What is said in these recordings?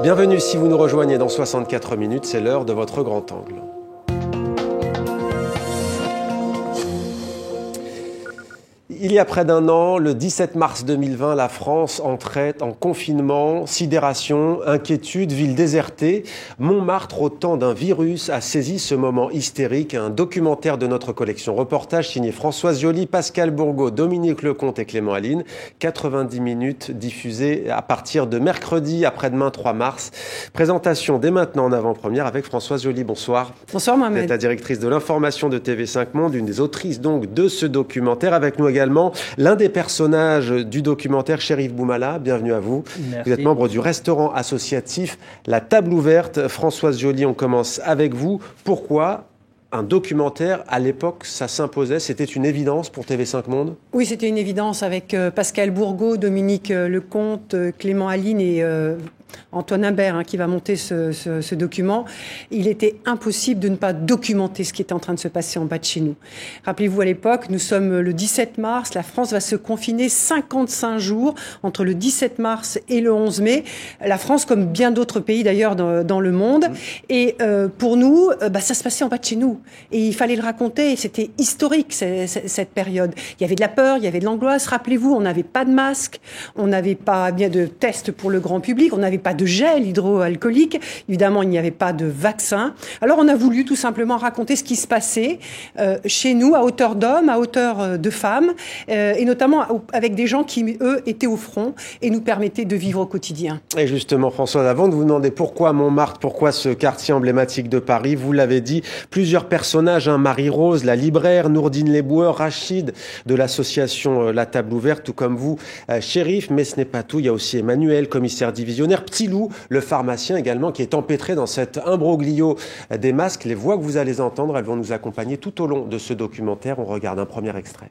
Bienvenue si vous nous rejoignez dans 64 minutes, c'est l'heure de votre grand angle. Il y a près d'un an, le 17 mars 2020, la France entrait en confinement, sidération, inquiétude, ville désertée. Montmartre, au temps d'un virus, a saisi ce moment hystérique. Un documentaire de notre collection reportage signé Françoise Joly, Pascal Bourgault, Dominique Lecomte et Clément Aline. 90 minutes diffusées à partir de mercredi, après-demain 3 mars. Présentation dès maintenant en avant-première avec Françoise Joly. Bonsoir. Bonsoir Mohamed. Vous êtes la directrice de l'information de TV5 Monde, une des autrices donc de ce documentaire. Avec nous également l'un des personnages du documentaire, Chérif Boumala, bienvenue à vous. Merci. Vous êtes membre du restaurant associatif La Table Ouverte. Françoise Joly, on commence avec vous. Pourquoi un documentaire, à l'époque, ça s'imposait, c'était une évidence pour TV5 Monde? Oui, c'était une évidence avec Pascal Bourgault, Dominique Lecomte, Clément Aline et Antoine Imbert qui va monter ce document. Il était impossible de ne pas documenter ce qui était en train de se passer en bas de chez nous. Rappelez-vous, à l'époque, nous sommes le 17 mars, la France va se confiner 55 jours entre le 17 mars et le 11 mai. La France, comme bien d'autres pays d'ailleurs dans le monde. Et pour nous, ça se passait en bas de chez nous. Et il fallait le raconter, et c'était historique cette période. Il y avait de la peur, il y avait de l'angoisse. Rappelez-vous, on n'avait pas de masque, on n'avait pas bien de tests pour le grand public, on n'avait pas de gel hydroalcoolique, évidemment il n'y avait pas de vaccin. Alors on a voulu tout simplement raconter ce qui se passait chez nous, à hauteur d'hommes, à hauteur de femmes, et notamment avec des gens qui, eux, étaient au front et nous permettaient de vivre au quotidien. Et justement, Françoise, avant de vous demander pourquoi Montmartre, pourquoi ce quartier emblématique de Paris, vous l'avez dit, plusieurs personnages, Marie-Rose, la libraire, Nourdine Leboueur, Rachid de l'association La Table Ouverte, tout comme vous, Chérif, mais ce n'est pas tout, il y a aussi Emmanuel, commissaire divisionnaire, Petit Loup, le pharmacien également, qui est empêtré dans cet imbroglio des masques. Les voix que vous allez entendre, elles vont nous accompagner tout au long de ce documentaire. On regarde un premier extrait.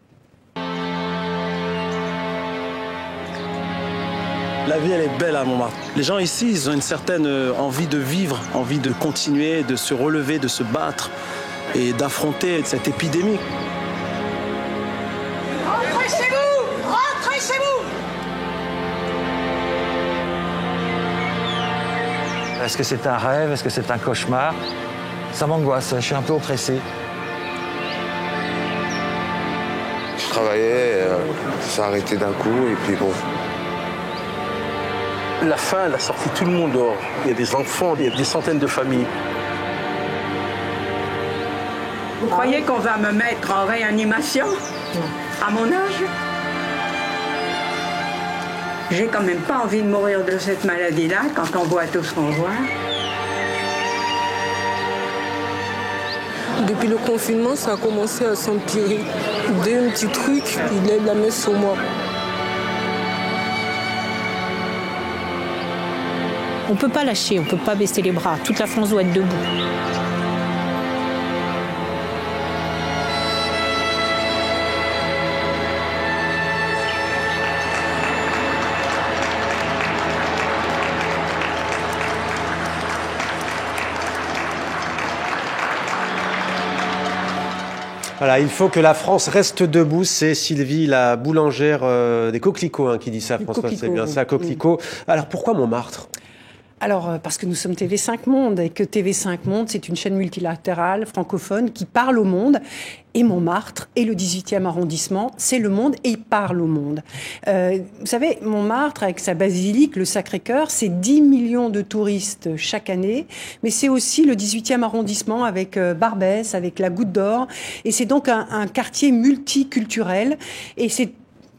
La vie, elle est belle à Montmartre. Les gens ici, ils ont une certaine envie de vivre, envie de continuer, de se relever, de se battre et d'affronter cette épidémie. Rentrez chez vous! Rentrez chez vous! Est-ce que c'est un rêve? Est-ce que c'est un cauchemar? Ça m'angoisse, je suis un peu oppressé. Je travaillais, ça s'est arrêté d'un coup et puis bon. La faim, elle a sorti tout le monde dehors. Il y a des enfants, il y a des centaines de familles. Vous croyez qu'on va me mettre en réanimation à mon âge? J'ai quand même pas envie de mourir de cette maladie-là quand on voit tout ce qu'on voit. Depuis le confinement, ça a commencé à s'empirer. Dès un petit truc, il lève la main sur moi. On ne peut pas lâcher, on ne peut pas baisser les bras. Toute la France doit être debout. Voilà, il faut que la France reste debout. C'est Sylvie, la boulangère des coquelicots, qui dit ça, François, c'est bien ça, coquelicots. Alors pourquoi Montmartre ? Alors, parce que nous sommes TV5 Monde et que TV5 Monde, c'est une chaîne multilatérale francophone qui parle au monde. Et Montmartre et le 18e arrondissement, c'est le monde et il parle au monde. Vous savez, Montmartre, avec sa basilique, le Sacré-Cœur, c'est 10 millions de touristes chaque année. Mais c'est aussi le 18e arrondissement avec Barbès, avec la Goutte d'Or. Et c'est donc un quartier multiculturel. Et c'est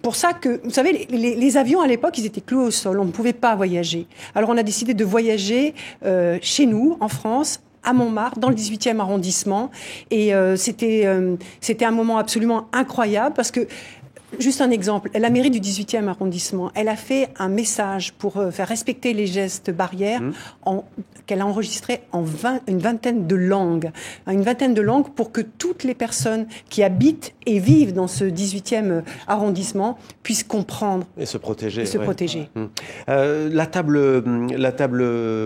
pour ça que, vous savez, les avions à l'époque, ils étaient cloués au sol, on ne pouvait pas voyager. Alors on a décidé de voyager chez nous, en France, à Montmartre, dans le 18e arrondissement. Et c'était un moment absolument incroyable parce que, juste un exemple, la mairie du 18e arrondissement, elle a fait un message pour faire respecter les gestes barrières qu'elle a enregistré en une vingtaine de langues. Une vingtaine de langues pour que toutes les personnes qui habitent et vivent dans ce 18e arrondissement puissent comprendre. Et se protéger. La table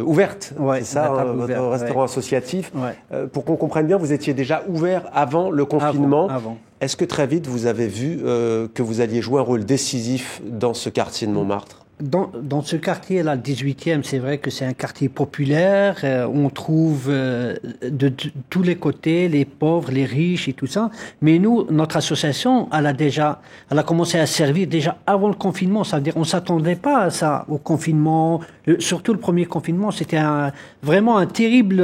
ouverte, ouais, c'est ça, votre restaurant associatif. Ouais. Pour qu'on comprenne bien, vous étiez déjà ouvert avant le confinement. Avant. Est-ce que très vite, vous avez vu que vous alliez jouer un rôle décisif dans ce quartier de Montmartre ? Dans ce quartier-là, le 18e, c'est vrai que c'est un quartier populaire, où on trouve de tous les côtés, les pauvres, les riches et tout ça. Mais nous, notre association, elle a commencé à servir déjà avant le confinement. Ça veut dire, on s'attendait pas à ça, au confinement. Surtout le premier confinement, c'était vraiment un terrible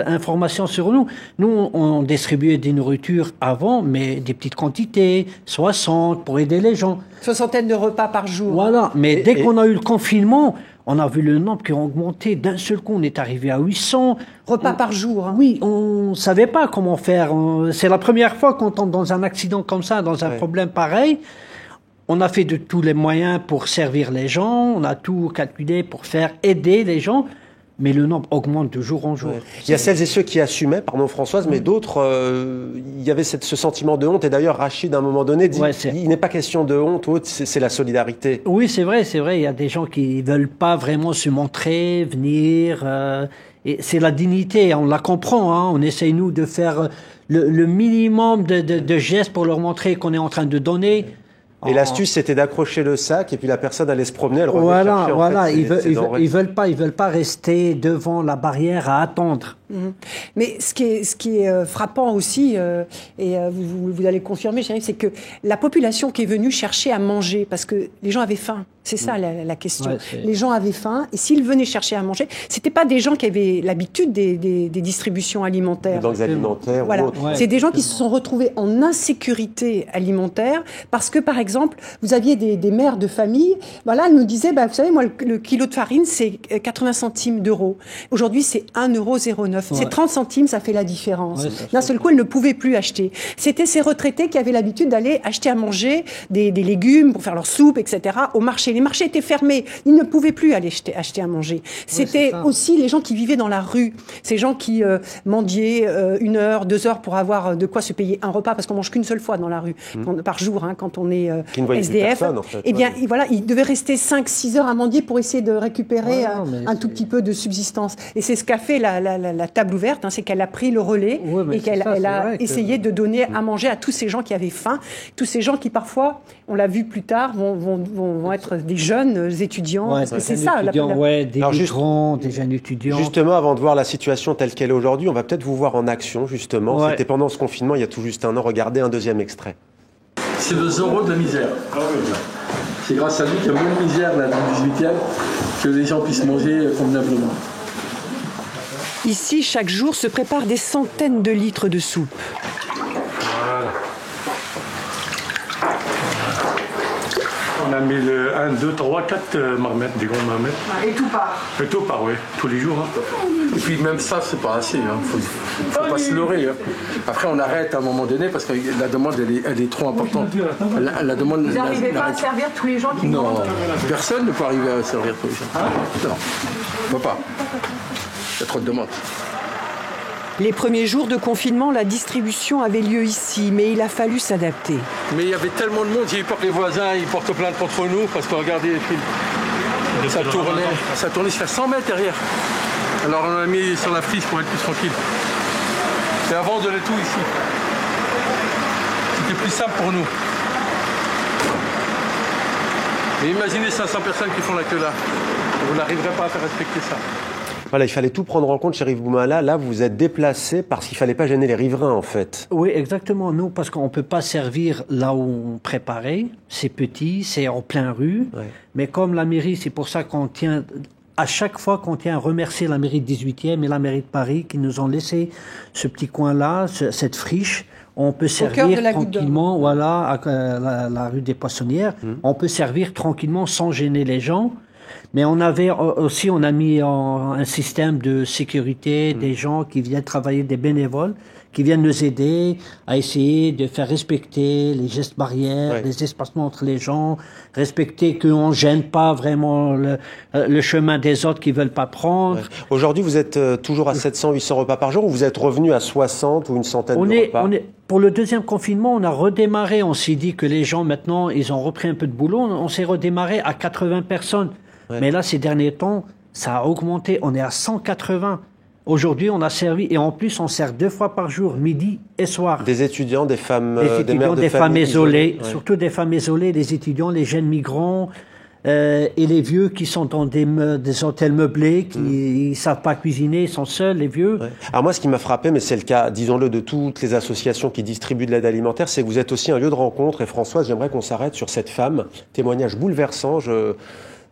information sur nous. Nous, on distribuait des nourritures avant, mais des petites quantités, 60, pour aider les gens. 60 de repas par jour. Voilà, mais dès qu'on a eu le confinement, on a vu le nombre qui a augmenté. D'un seul coup, on est arrivé à 800. Repas par jour. Hein. Oui, on savait pas comment faire. C'est la première fois qu'on tombe dans un accident comme ça, dans un problème pareil. On a fait de tous les moyens pour servir les gens. On a tout calculé pour faire aider les gens. Mais le nombre augmente de jour en jour. Ouais. Il y a celles et ceux qui assumaient, pardon Françoise, mais d'autres, il y avait ce sentiment de honte. Et d'ailleurs, Rachid, à un moment donné, dit il n'est pas question de honte, c'est la solidarité. Oui, c'est vrai. Il y a des gens qui veulent pas vraiment se montrer, venir. Et c'est la dignité, on la comprend. Hein. On essaye, nous, de faire le minimum de gestes pour leur montrer qu'on est en train de donner. Et l'astuce, c'était d'accrocher le sac et puis la personne allait se promener, elle revenait chercher. Voilà. Ils veulent pas rester devant la barrière à attendre. Mais ce qui est frappant aussi, et vous allez confirmer, c'est que la population qui est venue chercher à manger, parce que les gens avaient faim, c'est ça la question. Ouais, les gens avaient faim, et s'ils venaient chercher à manger, c'était pas des gens qui avaient l'habitude des distributions alimentaires. Des banques alimentaires. Voilà. Ou autres. C'est des gens qui se sont retrouvés en insécurité alimentaire, parce que par exemple, vous aviez des mères de famille, voilà, elles nous disaient, vous savez, moi, le kilo de farine, c'est 80 centimes d'euros. Aujourd'hui, c'est 1,09 €. C'est 30 centimes, ça fait la différence. D'un seul coup, elles ne pouvaient plus acheter. C'était ces retraités qui avaient l'habitude d'aller acheter à manger des légumes pour faire leur soupe, etc. au marché. Les marchés étaient fermés. Ils ne pouvaient plus aller acheter à manger. C'était aussi les gens qui vivaient dans la rue. Ces gens qui mendiaient 1 heure, 2 heures pour avoir de quoi se payer un repas, parce qu'on mange qu'une seule fois dans la rue, par jour, quand on est SDF. Personne, en fait, eh bien, voilà, ils devaient rester 5-6 heures à mendier pour essayer de récupérer un tout petit peu de subsistance. Et c'est ce qu'a fait la table ouverte, c'est qu'elle a pris le relais et qu'elle a essayé de donner à manger à tous ces gens qui avaient faim, tous ces gens qui parfois, on l'a vu plus tard, vont être des jeunes étudiants. C'est ça. Des migrants, des jeunes étudiants. Justement, avant de voir la situation telle qu'elle est aujourd'hui, on va peut-être vous voir en action, justement. C'était pendant ce confinement, il y a tout juste un an. Regardez un deuxième extrait. C'est le zéro de la misère. C'est grâce à lui qu'il y a moins de misère là, dans le 18e, que les gens puissent manger convenablement. Ici, chaque jour, se préparent des centaines de litres de soupe. Voilà. On a mis le 1, 2, 3, 4 marmettes, des grandes marmettes. Et tout part. Et tout part, oui, tous les jours. Et puis même ça, c'est pas assez. Faut pas se leurrer. Après, on arrête à un moment donné parce que la demande, elle est trop importante. La demande, vous n'arrivez pas à servir tous les gens qui Non, personne ne peut arriver à servir tous les gens. Non, on ne peut pas. Il y a trop de demandes. Les premiers jours de confinement, la distribution avait lieu ici, mais il a fallu s'adapter. Mais il y avait tellement de monde, j'ai eu peur que les voisins ils portent plainte contre nous, parce que regardez les films. Ça tournait jusqu'à 100 mètres derrière. Alors on a mis sur la frise pour être plus tranquille. Et avant, on donnait tout ici. C'était plus simple pour nous. Mais imaginez 500 personnes qui font la queue là. Vous n'arriverez pas à faire respecter ça. Voilà, il fallait tout prendre en compte, Chérif Boumala. Là, vous êtes déplacé parce qu'il ne fallait pas gêner les riverains, en fait. Oui, exactement. Nous, parce qu'on ne peut pas servir là où on préparait. C'est petit, c'est en plein rue. Ouais. Mais comme la mairie, c'est pour ça qu'on tient... À chaque fois qu'on tient à remercier la mairie de 18e et la mairie de Paris qui nous ont laissé ce petit coin-là, cette friche, on peut servir tranquillement, voilà, à la rue des Poissonnières. On peut servir tranquillement sans gêner les gens. Mais on a mis un système de sécurité, des gens qui viennent travailler, des bénévoles, qui viennent nous aider à essayer de faire respecter les gestes barrières, les espacements entre les gens, respecter qu'on ne gêne pas vraiment le chemin des autres qui ne veulent pas prendre. Ouais. Aujourd'hui, vous êtes toujours à 700-800 repas par jour ou vous êtes revenu à 60 ou une centaine de repas? Pour le deuxième confinement, on a redémarré. On s'est dit que les gens, maintenant, ils ont repris un peu de boulot. On s'est redémarré à 80 personnes. Ouais. Mais là, ces derniers temps, ça a augmenté. On est à 180. Aujourd'hui, on a servi, et en plus, on sert 2 fois par jour, midi et soir. Des étudiants, des femmes, des mères de familles isolées. Ouais. Surtout des femmes isolées, des étudiants, les jeunes migrants, et les vieux qui sont dans des hôtels meublés, qui ils savent pas cuisiner, ils sont seuls, les vieux. Ouais. Alors moi, ce qui m'a frappé, mais c'est le cas, disons-le, de toutes les associations qui distribuent de l'aide alimentaire, c'est que vous êtes aussi un lieu de rencontre. Et Françoise, j'aimerais qu'on s'arrête sur cette femme, témoignage bouleversant,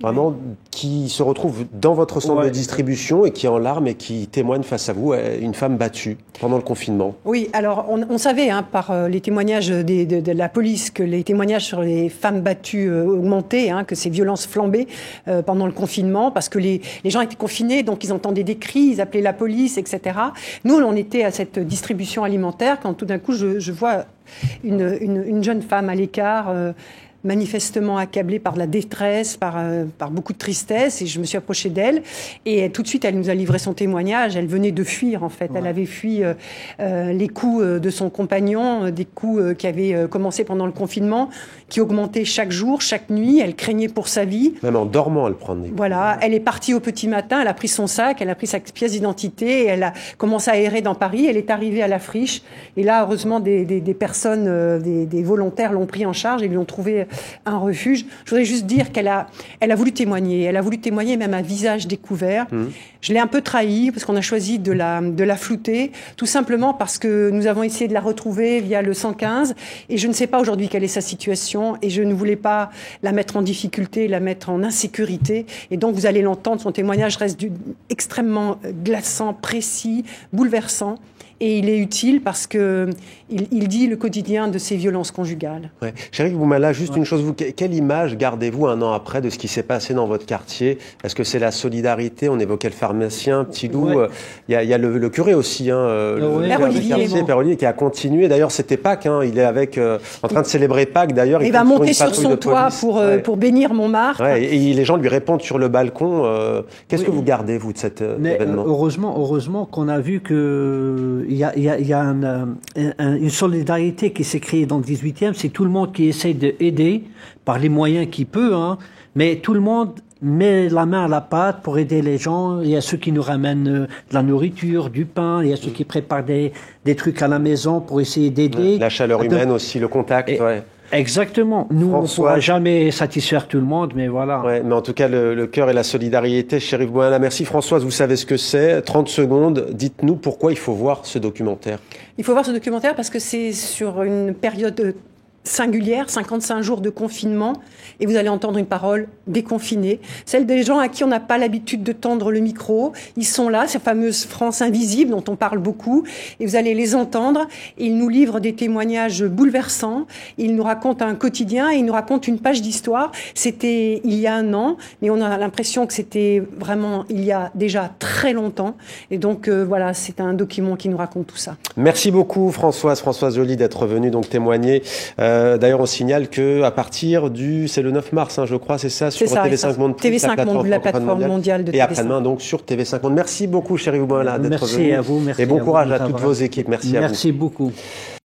vraiment, qui se retrouve dans votre centre de distribution et qui est en larmes et qui témoigne face à vous, une femme battue pendant le confinement. Oui, alors on savait par les témoignages de la police que les témoignages sur les femmes battues augmentaient, que ces violences flambaient pendant le confinement, parce que les gens étaient confinés, donc ils entendaient des cris, ils appelaient la police, etc. Nous, on était à cette distribution alimentaire quand tout d'un coup je vois une jeune femme à l'écart, manifestement accablée par la détresse, par beaucoup de tristesse, et je me suis approchée d'elle, et tout de suite elle nous a livré son témoignage. Elle venait de fuir en fait, elle avait fui les coups de son compagnon, des coups qui avaient commencé pendant le confinement, qui augmentaient chaque jour, chaque nuit. Elle craignait pour sa vie. Même en dormant, elle prenait. Voilà, elle est partie au petit matin, elle a pris son sac, elle a pris sa pièce d'identité, et elle a commencé à errer dans Paris. Elle est arrivée à la friche, et là heureusement des personnes, des volontaires l'ont pris en charge et lui ont trouvé un refuge. Je voudrais juste dire qu'elle a voulu témoigner. Elle a voulu témoigner même à visage découvert. Je l'ai un peu trahie parce qu'on a choisi de la flouter, tout simplement parce que nous avons essayé de la retrouver via le 115 et je ne sais pas aujourd'hui quelle est sa situation et je ne voulais pas la mettre en difficulté, la mettre en insécurité. Et donc vous allez l'entendre, son témoignage reste extrêmement glaçant, précis, bouleversant. Et il est utile parce que il dit le quotidien de ces violences conjugales. Ouais. Chérif Boumala, juste une chose, vous, quelle image gardez-vous un an après de ce qui s'est passé dans votre quartier? Est-ce que c'est la solidarité? On évoquait le pharmacien, Petit Loup. Il y a le curé aussi, Père Olivier. Père Olivier, qui a continué. D'ailleurs, c'était Pâques. Il est en train de célébrer Pâques. D'ailleurs, il va monter sur son toit pour bénir Montmartre. Ouais, et les gens lui répondent sur le balcon. Qu'est-ce que vous gardez, vous, de cet événement? Heureusement qu'on a vu que il y a une solidarité qui s'est créée dans le 18e. C'est tout le monde qui essaie d'aider par les moyens qu'il peut, mais tout le monde met la main à la pâte pour aider les gens. Il y a ceux qui nous ramènent de la nourriture, du pain, il y a ceux qui préparent des trucs à la maison pour essayer d'aider. La chaleur humaine aussi, le contact. Exactement. Nous, on ne pourra jamais satisfaire tout le monde, mais voilà. Ouais, mais en tout cas, le cœur et la solidarité, Chérif Boumala. Merci Françoise, vous savez ce que c'est. 30 secondes, dites-nous pourquoi il faut voir ce documentaire. Il faut voir ce documentaire parce que c'est sur une période singulière, 55 jours de confinement, et vous allez entendre une parole déconfinée, celle des gens à qui on n'a pas l'habitude de tendre le micro. Ils sont là, ces fameuses France invisibles dont on parle beaucoup, et vous allez les entendre. Ils nous livrent des témoignages bouleversants, ils nous racontent un quotidien, et ils nous racontent une page d'histoire. C'était il y a un an, mais on a l'impression que c'était vraiment il y a déjà très longtemps, et donc voilà, c'est un document qui nous raconte tout ça. Merci beaucoup Françoise Joly d'être venue donc témoigner. D'ailleurs, on signale que à partir c'est le 9 mars, je crois, c'est ça, sur TV5 Monde+, la plateforme mondiale de TV5. Et après-demain, donc, sur TV5 Monde. Merci beaucoup, Chérif Boumala, d'être venu. Merci à vous. Et bon courage à toutes vos équipes. Merci à vous. Merci beaucoup.